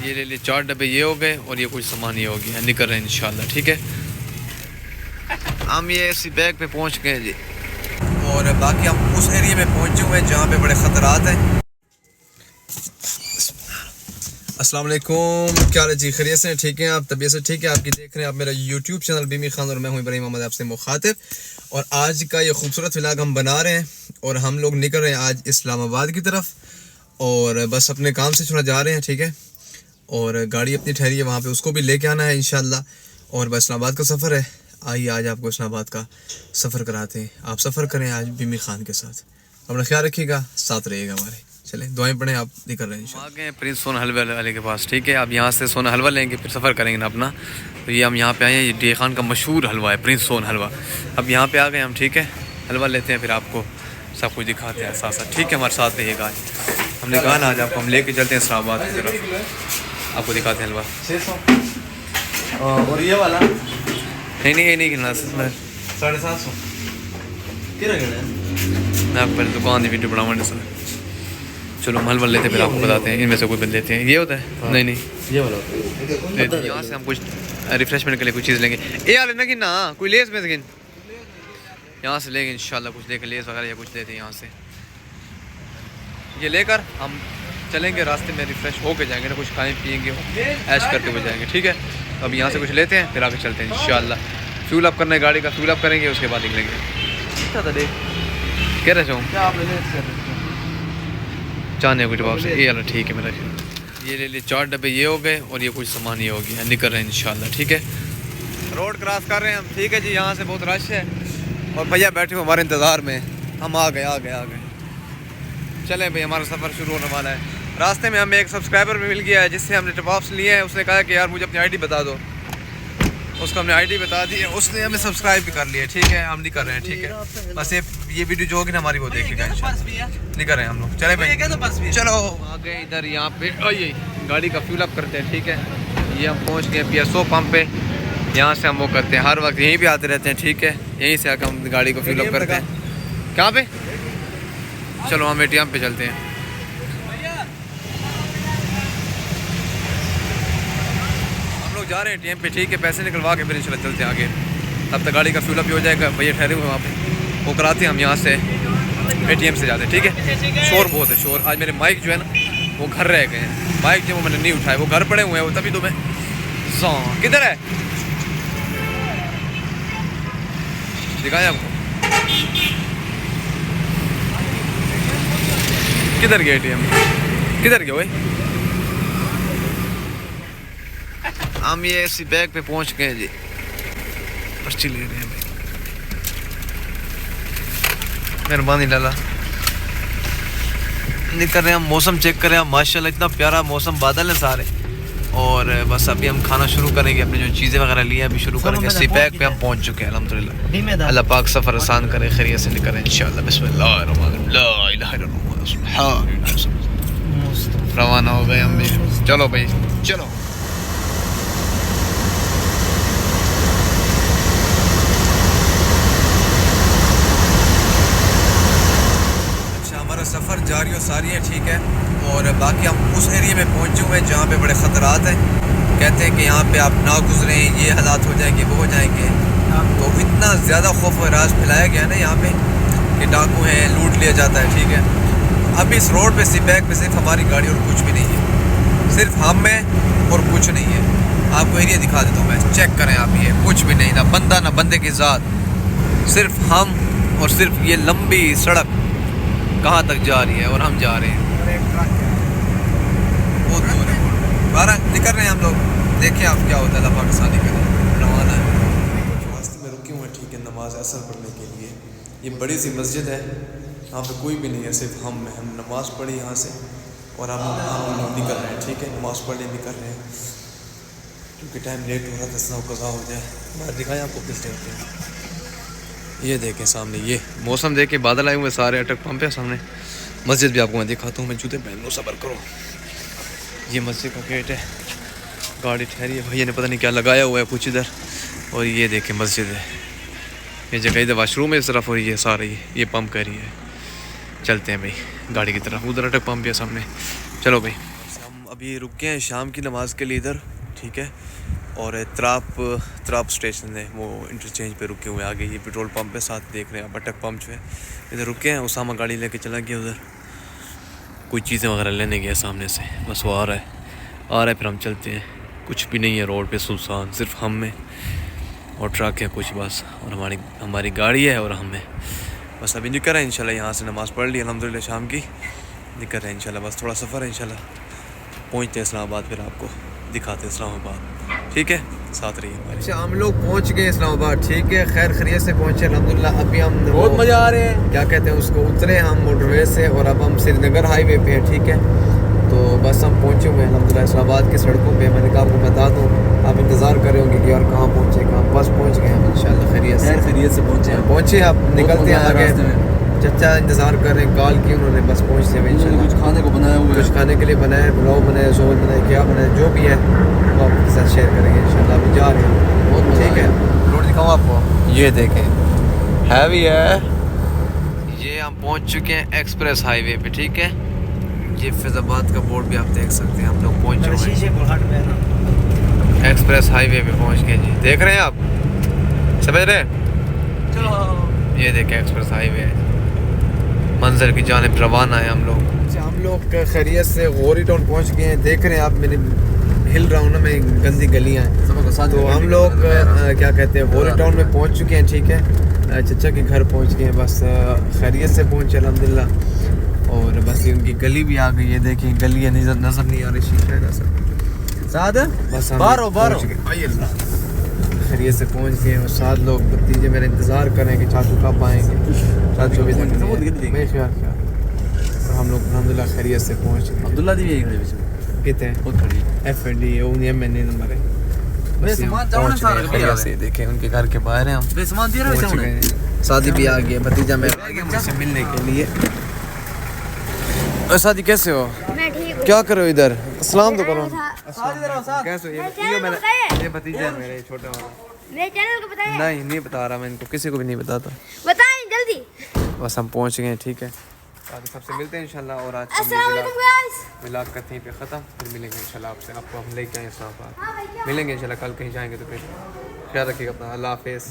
ये ले लिए 4 डब्बे ये हो गए और ये कुछ सामान ये हो गया, निकल रहे हैं इंशाल्लाह। ठीक है, हम ये इसी बैग पे पहुंच गए जी और बाकी हम उस एरिया में पहुंचे हुए हैं जहाँ पे बड़े ख़तरात हैं। अस्सलाम वालेकुम, क्या हाल है जी? खैरियत से ठीक हैं आप? तबीयत से ठीक है आपकी? देख रहे हैं आप मेरा यूट्यूब चैनल बीमी खान और मैं हूं इब्राहिम मोहम्मद आपसे मुखातिब। और आज का ये खूबसूरत व्लॉग हम बना रहे हैं और हम लोग निकल रहे हैं आज इस्लामाबाद की तरफ और बस अपने काम से थोड़ा जा रहे हैं। ठीक है, और गाड़ी अपनी ठहरी है वहाँ पे, उसको भी लेके आना है इंशाल्लाह। और बस इस्लामाबाद का सफ़र है। आइए आज आपको इस्लामाबाद का सफ़र कराते हैं। आप सफ़र करें आज बीमी खान के साथ, अपना ख्याल रखिएगा, साथ रहिएगा हमारे। चले दुआएं पढ़ें, आप निकल रहे हैं। आ गए प्रिंस सोना हलवा वाले के पास। ठीक है, अब यहाँ से सोना हलवा लेंगे फिर सफ़र करेंगे ना अपना। तो ये हम यहाँ पे आए हैं, ये डी खान का मशहूर हलवा है प्रिंस सोना हलवा। अब यहाँ पे आ गए हम। ठीक है, हलवा लेते हैं फिर आपको सब कुछ दिखाते हैं साथ साथ। ठीक है, हमारे साथ रहिएगा। आज हमने कहा ना आज आपको हम लेके चलते हैं इस्लामाबाद की तरफ, आपको दिखाते हैं हलवा। 600 और ये वाला नहीं ये नहीं गिनना, 750 कितना गिना है? मैं आपको पहले दुकान की वीडियो बनाऊँगा सर। चलो हम हलवा लेते हैं फिर आपको बताते हैं, इनमें से कोई बंद लेते हैं। ये होता है? हाँ। नहीं ये वाला होता है। यहाँ से हम कुछ रिफ्रेशमेंट के लिए कुछ चीज़ लेंगे। ये वाले ना कि ना कोई लेस में से गिन, यहाँ से लेंगे इंशाल्लाह कुछ लेकर, लेस वगैरह या कुछ लेते हैं यहाँ से। ये लेकर हम चलेंगे, रास्ते में रिफ्रेश होके जाएंगे ना, कुछ खाएँ पियेंगे, ऐश करते हुए जाएंगे। ठीक है, तो अब यहाँ से कुछ लेते हैं फिर आगे चलते हैं इंशाल्लाह। फ्यूल अप करना है गाड़ी का, फ्यूल अप करेंगे उसके बाद निकलेंगे। कह रहे हो चाहने कुछ जवाब से? ये वाला ठीक है मेरा। ये ले लिए 4 डब्बे ये हो गए और ये कुछ सामान ये हो गया, निकल रहे हैं इंशाल्लाह। ठीक है, रोड क्रॉस कर रहे हैं हम। ठीक है जी, यहाँ से बहुत रश है और भैया बैठे हुए हमारे इंतज़ार में। हम आ गए। चले भाई, हमारा सफ़र शुरू होने वाला है। रास्ते में हमें एक सब्सक्राइबर भी मिल गया है जिससे हमने टिप ऑफ्स लिए हैं। उसने कहा कि यार मुझे अपनी आईडी बता दो, उसको हमने आईडी बता दी है, उसने हमें सब्सक्राइब भी कर लिया। ठीक है, हम नहीं कर रहे हैं। ठीक है, बस ये वीडियो जो होगी ना हमारी वो देखेगा इंशाल्लाह। नहीं कर रहे हैं हम लोग। चले भाई चलो आ गए इधर, यहाँ पे आइए गाड़ी का फ्यूल अप करते हैं। ठीक है, ये हम पहुँच गए PSO पंप पे। यहाँ से हम वो करते हैं, हर वक्त यहीं पे आते रहते हैं। ठीक है, यहीं से आकर हम गाड़ी को फ्यूल अप करते हैं। कहाँ पे? चलो हम ATM पे चलते हैं। जा रहे हैं ATM पे। ठीक है, पैसे निकलवा के फिर इंशाल्लाह चलते हैं आगे। तब तक गाड़ी का फ्यूल अप भी हो जाएगा। भैया ठहरे हुए वहाँ पे, वो कराते हैं। हम यहाँ से ATM से जाते हैं। ठीक है, शोर बहुत है, शोर। आज मेरे माइक जो है ना वो घर रह गए हैं। माइक जो वो मैंने नहीं उठाए, वो घर पड़े हुए हैं, वो तभी तो मैं किधर है दिखाया आपको, किधर गया ATM, किधर गया भाई? हम ये इसी बैग पे पहुंच गए जी, पर्ची ले रहे हैं भाई। मेहरबानी लाला। निकल रहे हैं हम, मौसम चेक कर रहे हैं माशाल्लाह, इतना प्यारा मौसम, बादल है सारे। और बस अभी हम खाना शुरू करेंगे, अपनी जो चीज़ें वगैरह ली हैं अभी शुरू करेंगे। इसी बैग पे हम पहुंच चुके हैं अल्हम्दुलिल्लाह। अल्लाह पाक सफ़र आसान करे, खैरियत से निकलें इंशाल्लाह। बिस्मिल्लाहिर्रहमानिर्रहीम, ला इलाहा इल्लल्लाह। रवाना हो गए हम भी। चलो भाई चलो। सफ़र जारी और सारी है। ठीक है, और बाकी हम उस एरिया में पहुंचे हुए हैं जहाँ पे बड़े ख़तरात हैं। कहते हैं कि यहाँ पे आप ना गुजरें, ये हालात हो जाएंगे, वो हो जाएंगे। तो इतना ज़्यादा खौफ व राज फैलाया गया ना यहाँ पे कि डाकू हैं, लूट लिया जाता है। ठीक है, अब इस रोड पे सिर्फ पे सिर्फ हमारी गाड़ी और कुछ भी नहीं है, सिर्फ हम हैं और कुछ नहीं है। आपको एरिया दिखा देता हूँ मैं, चेक करें आप। ये कुछ भी नहीं, ना बंदा ना बंदे की ज़ात, सिर्फ हम और सिर्फ ये लंबी सड़क कहाँ तक जा रही है और हम जा रहे हैं बहुत दूर है। 12 निकल रहे हैं हम लोग, देखें आप क्या होता है। अल्लाह पाकिस्तानी करें, रवाना है। रास्ते में रुके हुए हैं। ठीक है, नमाज असर पढ़ने के लिए। ये बड़ी सी मस्जिद है, यहाँ पे कोई भी नहीं है, सिर्फ हम नमाज़ पढ़ी यहाँ से और हम लोग निकल रहे हैं। ठीक है, नमाज़ पढ़ने निकल रहे हैं क्योंकि टाइम लेट हो रहा था, स्नो कज़ा हो जाए। बाहर दिखाएँ आपको किस टाइप के, ये देखें सामने, ये मौसम देख के बादल आए हुए सारे। अटक पंप है सामने, मस्जिद भी आपको मैं दिखाता हूँ। मैं जूते पहन लो, सब्र करो। ये मस्जिद का गेट है, गाड़ी ठहरी है, भैया ने पता नहीं क्या लगाया हुआ है कुछ इधर। और ये देखें मस्जिद है, ये जगह इधर वाशरूम है इस तरफ, और ये सारा ये पंप कर रही है। चलते हैं भाई गाड़ी की तरफ, उधर अटक पंप है सामने। चलो भाई, हम अभी रुक गए हैं शाम की नमाज़ के लिए इधर, ठीक है। और त्राप स्टेशन है, वो इंटरचेंज पे रुके हुए आगे, ये पेट्रोल पंप है, साथ देख रहे हैं बटक पंप जो है, इधर रुके हैं। उसामा गाड़ी लेके चला गया उधर, कोई चीज़ें वगैरह लेने गया सामने से, बस वो आ रहा है, फिर हम चलते हैं। कुछ भी नहीं है रोड पे, सुनसान, सिर्फ हम में और ट्रक है कुछ बस, और हमारी गाड़ी है और हमें बस अभी निकल रहे हैं इंशाल्लाह। यहाँ से नमाज़ पढ़ ली अल्हम्दुलिल्लाह शाम की, निकल रहे हैं इंशाल्लाह। बस थोड़ा सफ़र है इंशाल्लाह, पहुँचते हैं इस्लामाबाद, फिर आपको दिखाते हैं इस्लामाबाद, ठीक है, साथ रहिए हमारे। अच्छा हम लोग पहुँच गए इस्लामाबाद, ठीक है, खैर खैरियत से पहुँचे अल्हम्दुलिल्लाह। अभी हम बहुत मज़ा आ रहे हैं, क्या कहते हैं उसको, उतरे हम मोटरवे से और अब हम श्रीनगर हाईवे पे हैं, ठीक है। तो बस हम पहुँचे हुए हैं अल्हम्दुलिल्लाह इस्लामाबाद की सड़कों पे। मैंने कहा आपको बता दूँ, आप इंतज़ार कर रहे होंगे कि यार कहाँ पहुँचे, कहाँ, बस पहुँच गए हम इंशाल्लाह खैरियत से पहुँचे। अब निकलते हैं आगे, चचा इंतज़ार कर रहे हैं, कॉल की उन्होंने, बस पहुँचते हुए इंशाल्लाह। कुछ खाने को बनाया हुआ है, कुछ खाने के लिए बनाया, पुलाव बनाया, जोल बनाया, क्या बनाया, जो भी है वो आपके साथ शेयर करेंगे इंशाल्लाह। अभी जा रहे हैं, बहुत ठीक है। रोड दिखाऊँ आपको, ये देखें, हैवी है ये। हम पहुँच चुके हैं एक्सप्रेस हाईवे पे, ठीक है। ये फैज़ाबाद का बोर्ड भी आप देख सकते हैं, हम लोग पहुँच चुके हैं एक्सप्रेस हाईवे पे, पहुँच गए जी। देख रहे हैं आप, समझ रहे हैं, चलो ये देखें एक्सप्रेस हाईवे है, मंजर की जानिब रवाना है हम लोग। अच्छा हम लोग खैरियत से गौरी टाउन पहुँच गए हैं। देख रहे हैं आप, मैंने हिल रहा हूँ ना मैं, गंदी गलियाँ हैं। तो हम लोग क्या कहते हैं गौरी टाउन में पहुँच चुके हैं, ठीक है। चचा के घर पहुँच गए हैं, बस खैरियत से पहुँचे अल्हम्दुलिल्लाह। और बस ये उनकी गली भी आ गई है, देखिए गली है, नज़र नहीं आ रही, शीशा है नज़र, बस हम खैरियत से पहुँच गए। और 7 लोग भतीजे मेरे इंतज़ार कर रहे हैं कि चाचू कब आएंगे, चाचू भी और हम लोग अल्हम्दुलिल्लाह खैरियत से पहुँच गए। अब्दुल्ला दी भी यही खड़ी बीच में, कितने बहुत खड़ी FND मैंने नंबर है। बस सामान जाओ ना सारा खैरियत से, देखें उनके घर के बाहर हैं हम, बे सामान दे रहे हो, शादी भी आ गई है, भतीजा मेरा आ गया मुझसे मिलने के लिए। शादी कैसे हो, मैं ठीक हूँ। क्या करो इधर, अस्सलाम तो करो। साथ कैसे मेरे चैनल को बताइए। ये भतीजा है मेरे छोटा वाला। मेरे चैनल को बताइए। नहीं बता रहा मैं इनको, किसी को भी नहीं बताता। बताएं जल्दी। बस हम पहुंच गए, ठीक है। आगे सबसे मिलते हैं इंशाल्लाह। और आज अस्सलाम वालेकुम गाइस। मिलाद करते हैं पे ख़त्म, फिर मिलेंगे इंशाल्लाह आपसे। आपको हम लेके आए इस्लामाबाद, हाँ भाई क्या मिलेंगे इंशाल्लाह। कल कहीं जाएंगे तो फिर ख्याल रखिएगा अपना, अल्लाह हाफिज़।